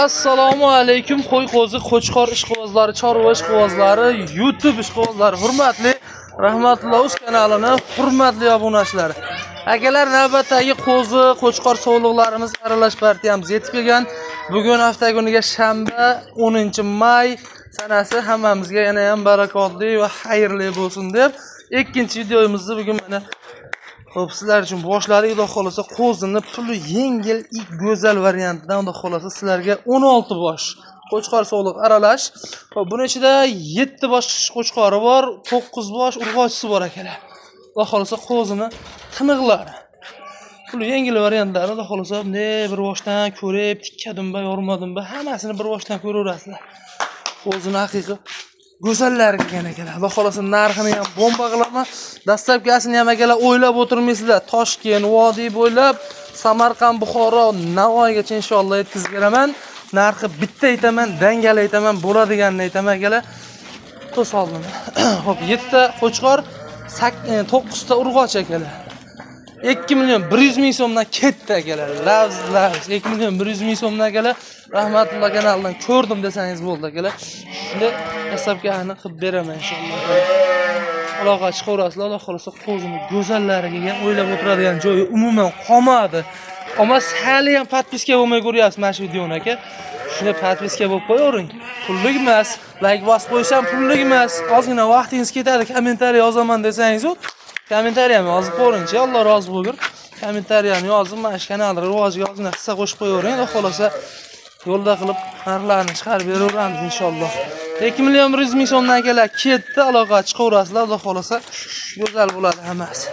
Assalomu alaykum qo'y qo'zi qo'chqor ishqibozlari, chorva ishqibozlari, YouTube ishqibozlari, hurmatli Rahmatulloh uz kanalining hurmatli obunachilari. Akalar, navbatdagi qo'zi qo'chqor sovliqlarimiz aralash partiyamiz yetib kelgan. Bugun hafta kuniga shanba 10-may sanasi hammamizga yana ham barakotli va xayrli bo'lsin deb ikkinchi videomizni bugun mana xo'p, sizlar uchun boshladik. Xudo xolasa qo'zini puli yengil, go'zal variantidan xudo xolasa sizlarga 16 bosh qo'chqor sovliq aralash. Xo'p, buning ichida 7 bosh qo'chqori bor, 9 bosh urg'ochisi bor akalar. Xudo xolasa qo'zini tiniqlari. Puli yengil variantlari xudo xolasa bir boshdan ko'rib, tikkadimba, yormadimba, hammasini bir boshdan ko'raverasizlar. Qo'zini haqiqiy go'zallar kelgan akalar. Xudo xolasa narxini ham bomba qilaman. Dastlabkasini ham akalar o'ylab o'tirmaysizlar. Toshkent, Vodiy bo'ylab Samarqand, Buxoro, Navoiygacha inshaalloh yetkazib beraman. Narxi bitta aytaman, dangal aytaman, bo'ladiganini aytaman akalar. To'soldim. Xo'p, 7 ta qo'chqor, 9 ta urg'och akalar. 2 million 100 ming so'mdan ketdi akalar. Lavz 2 million 100 ming so'mdan akalar. Rahmatulloh kanalidan ko'rdim desangiz bo'ldi akalar. Shunda dastlabkasini qilib beraman inshaalloh. Aloqa chiqaverasizlar, Alloh xolasa qo'zini go'zallariga ham o'ylab o'tiradigan joyi umuman qolmadi. Ammo hali ham podpiska bo'lmay ko'ryapsiz mana shu videoni aka. Shunda podpiska bo'lib qo'yavering. Pullik emas, like bosib qo'ysam pullik emas. Ozgina vaqtingiz ketadi, kommentariy yozaman desangiz, kommentariyani yozib qo'yingchi, Alloh rozi bo'lsin. Kommentariyani yozib, mana shu kanalni rivojiga ozgina hissa qo'shib qo'yavering. Alloh xolasa yo'lda qilib narxlarni chiqarib beraveramiz inshaalloh. 2 million 100 ming so'mdan akalar ketdi, aloqa chiqaverasizlar, Alloh xolasa go'zal bo'ladi hammasi.